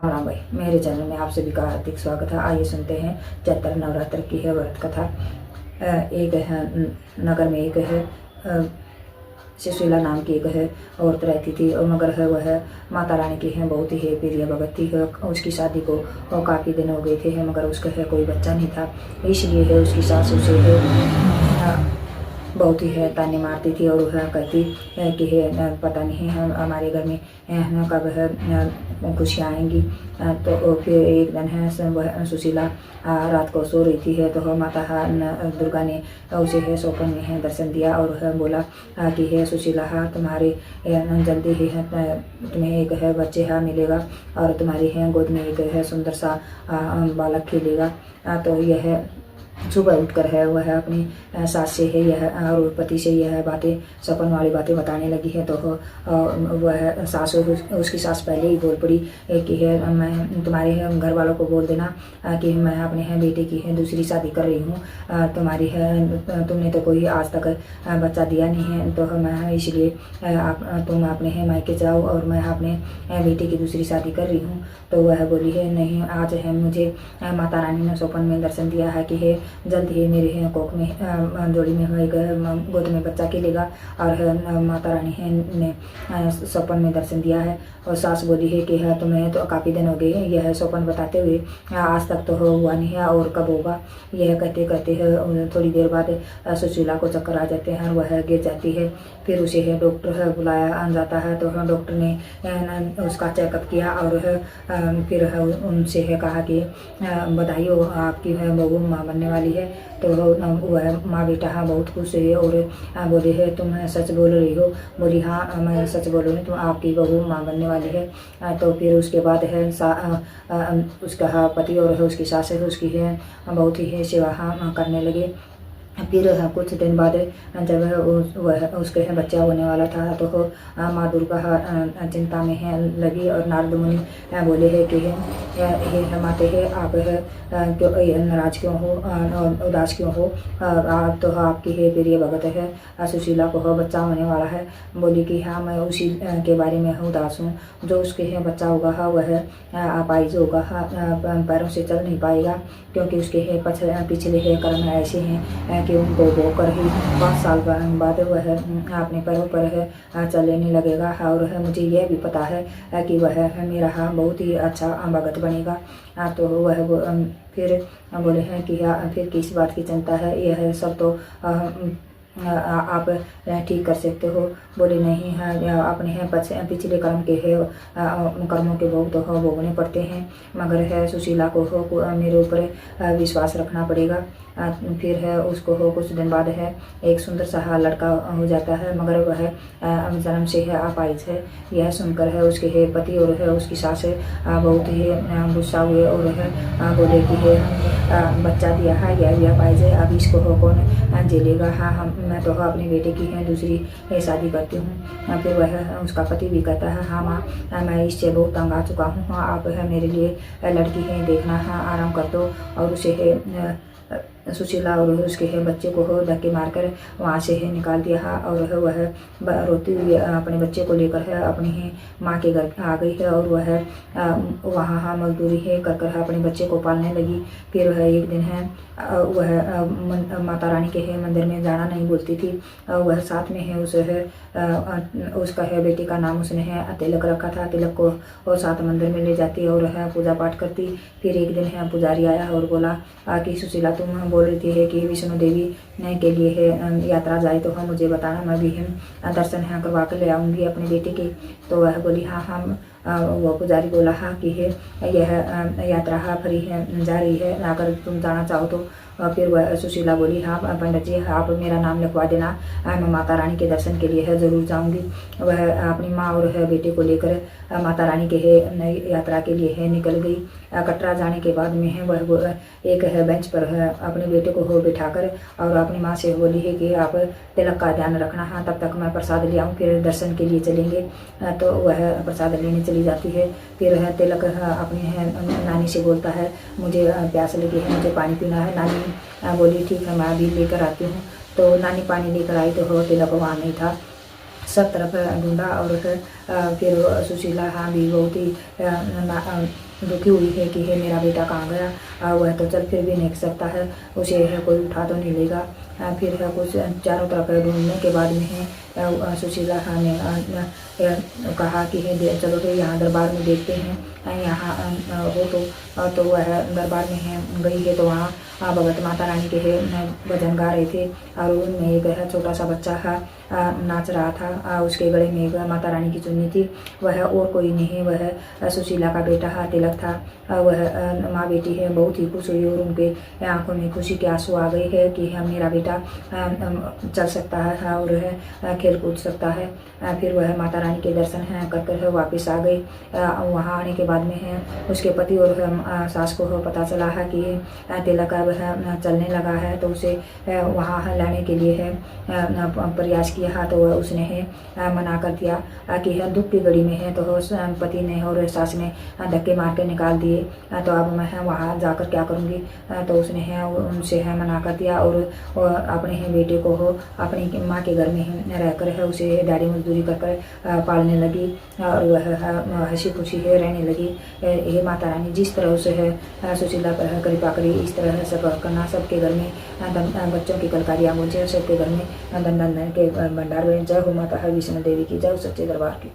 राम भाई, मेरे चैनल में आप सभी का हार्दिक स्वागत है। आइए सुनते हैं चैत्र नवरात्र की है व्रत कथा। एक है नगर में एक है सुशीला नाम की एक है औरत रहती थी, और मगर है वह माता रानी की है बहुत ही प्रिय भगत थी। उसकी शादी को काफ़ी दिन हो गए थे, मगर उसका है कोई बच्चा नहीं था। इसलिए है उसकी सास उसे है बहुत ही है ताने मारती थी, और वह कहती है कि है पता नहीं है हमारे घर में कब है खुशियाँ आएंगी। तो फिर एक दिन है वह सुशीला रात को सो रही थी है, तो माता दुर्गा ने उसे है स्वप्न में है दर्शन दिया, और वह बोला कि है सुशीला तुम्हारे जल्दी ही है तुम्हें एक है बच्चे मिलेगा, और तुम्हारी है गोद में एक है सुंदर सा बालक खेलेगा। तो यह सुबह उठकर है वह अपनी सास से है यह और पति से यह बातें सपन वाली बातें बताने लगी है। तो वह सास उसकी सास पहले ही बोल पड़ी कि है मैं तुम्हारे घर वालों को बोल देना कि मैं अपने बेटे की है दूसरी शादी कर रही हूँ। तुम्हारी है तुमने तो कोई आज तक बच्चा दिया नहीं है, तो मैं इसलिए तुम अपने मायके जाओ, और मैं अपने बेटे की दूसरी शादी कर रही हूँ। तो वह बोली है नहीं, आज है मुझे माता रानी ने स्वप्न में दर्शन दिया है कि है जल्द ही मेरे कोख में जोड़ी में एक गोद में बच्चा खेलेगा, और माता रानी है ने स्वप्न में दर्शन दिया है। और सास बोली है कि है तुम्हें तो काफ़ी दिन हो गए हैं यह स्वप्न बताते हुए, आज तक तो हुआ नहीं है और कब होगा। यह कहते कहते है थोड़ी देर बाद सुशीला को चक्कर आ जाते हैं, वह गिर जाती है। फिर उसे है डॉक्टर बुलाया जाता है, तो डॉक्टर ने उसका चेकअप किया, और फिर उनसे है कहा कि बधाई हो आपकी है बहू माँ बनने वाली है। तो वह माँ बेटा बहुत खुश है, और बोले है तुम सच बोल रही हो। बोली हाँ मैं सच बोल रही हूँ, तुम आपकी बहू माँ बनने वाली है। तो फिर उसके बाद है उसका पति और उसकी सास है उसकी है बहुत ही सेवा करने लगे। फिर कुछ दिन बाद जब वह उसके बच्चा होने वाला था, तो माँ दुर्गा चिंता में है लगी, और नारद मुनि बोले है कि हे माते है आप क्यों नाराज क्यों हो, उदास क्यों हो। आप तो आपकी है प्रिय भगत है सुशीला को बच्चा होने वाला है। बोली कि हाँ मैं उसी के बारे में उदास हूँ, जो उसके है बच्चा होगा वह अपाहिज होगा, पैरों से चल नहीं पाएगा, क्योंकि उसके है पिछले है कर्म ऐसे हैं कि उनको बोकर ही 5 साल बाद वह अपने पैरों पर है चलने लगेगा। और मुझे यह भी पता है कि वह मेरा बहुत ही अच्छा भगत बनेगा। तो वह फिर बोले हैं कि फिर किस बात की चिंता है, यह सब तो आप ठीक कर सकते हो। बोले नहीं है अपने हैं पिछले कर्म के है कर्मों के भोग तो भोगने पड़ते हैं, मगर है सुशीला को मेरे ऊपर विश्वास रखना पड़ेगा। फिर है उसको कुछ दिन बाद है एक सुंदर सा लड़का हो जाता है, मगर वह जन्म से है अपाहिज है। यह सुनकर है उसके है पति और है उसकी सास बहुत ही गुस्सा हुए, और है बोले कि है बच्चा दिया है यह भी अपाहिज है, अब इसको कौन झेलेगा। हाँ मैं तो अपने बेटे की है दूसरी शादी करती हूँ। फिर वह उसका पति भी कहता है हाँ माँ मैं इससे बहुत तंग आ चुका हूँ, हाँ आप है मेरे लिए लड़की है देखना, हाँ आराम कर दो। और उसे है सुशीला और उसके है बच्चे को धक्के मारकर वहाँ से है निकाल दिया, और वह रोती हुई अपने बच्चे को लेकर है अपनी ही माँ के घर आ गई है, और वह वहाँ मजदूरी है कर कर अपने बच्चे को पालने लगी। फिर वह एक दिन है वह माता रानी के है मंदिर में जाना नहीं बोलती थी, वह साथ में है उस है उसका है बेटे का नाम उसने है तिलक रखा था, तिलक को और साथ मंदिर में ले जाती और है पूजा पाठ करती। फिर एक दिन है पुजारी आया और बोला कि सुशीला तुम बोल रही थी है कि विष्णु देवी के लिए है यात्रा जाए, तो मुझे बताना, मैं भी दर्शन है करवा के ले आऊँगी अपने बेटे के। तो वह बोली हाँ हम वो पुजारी बोला हाँ कि है यह यात्रा फ्री है जा रही है, अगर तुम जाना चाहो तो। फिर वह सुशीला बोली हाँ पंडित जी आप मेरा नाम लिखवा देना, मैं माता रानी के दर्शन के लिए है ज़रूर जाऊंगी। वह अपनी माँ और है बेटे को लेकर माता रानी के है यात्रा के लिए है निकल गई। कटरा जाने के बाद में है वह एक है बेंच पर है अपने बेटे को बिठाकर और अपनी माँ से बोली है कि आप तिलक का ध्यान रखना, हाँ तब तक मैं प्रसाद ले आऊँ, फिर दर्शन के लिए चलेंगे। तो वह प्रसाद लेने चली जाती है। फिर है तिलक अपनी है नानी से बोलता है मुझे प्यास लगी है, मुझे पानी पीना है। नानी बोली ठीक है मैं अभी लेकर आती हूँ। तो नानी पानी लेकर आई तो तिलक वहाँ नहीं था, सब तरफ ढूंढा, और फिर सुशीला हाँ भी बहुत ही दुखी हुई है कि है मेरा बेटा कहाँ गया, वह तो चल फिर भी नहीं सकता है, उसे है कोई उठा तो नहीं लेगा। फिर है कुछ चारों तरफ ढूंढने के बाद में है सुशीला ने कहा कि है चलो तो यहाँ दरबार में देखते हैं, यहाँ हो तो वह दरबार में है गई है तो वहाँ भगवत माता रानी के है भजन गा रहे थे और उनमें एक है छोटा सा बच्चा है नाच रहा था, उसके गले में एक माता रानी की चुन्नी थी, वह और कोई नहीं, वह सुशीला का बेटा है तिलक था। वह माँ बेटी है बहुत ही खुश हुई और उनके आंखों में खुशी के आंसू आ गए है कि हम मेरा बेटा चल सकता है और है खेल कूद सकता है। फिर वह माता रानी के दर्शन है कर कर वापस आ गई। वहाँ आने के बाद में है उसके पति और सास को पता चला है कि तिलक अब चलने लगा है, तो उसे वहाँ लाने के लिए है प्रयास किया, तो उसने है मना कर दिया कि है दुख की घड़ी में है, तो पति ने और सास ने धक्के मार के निकाल दिए, तो अब मैं वहाँ जाकर क्या करूँगी, तो उसने है उनसे है मना कर दिया और अपने ही बेटे को हो अपनी माँ के घर में ही रहकर है उसे दाढ़ी मजदूरी कर कर पालने लगी और वह हंसी खुशी है रहने लगी। हे माता रानी जिस तरह उसे है सुशीला पर कृपा करी, इस तरह सब करना, सबके घर में बच्चों की कलकारियाँ मुझे सबके घर में धन धन के भंडार बने। जय हो माता हर विष्णु देवी की, जय हो सच्चे दरबार की।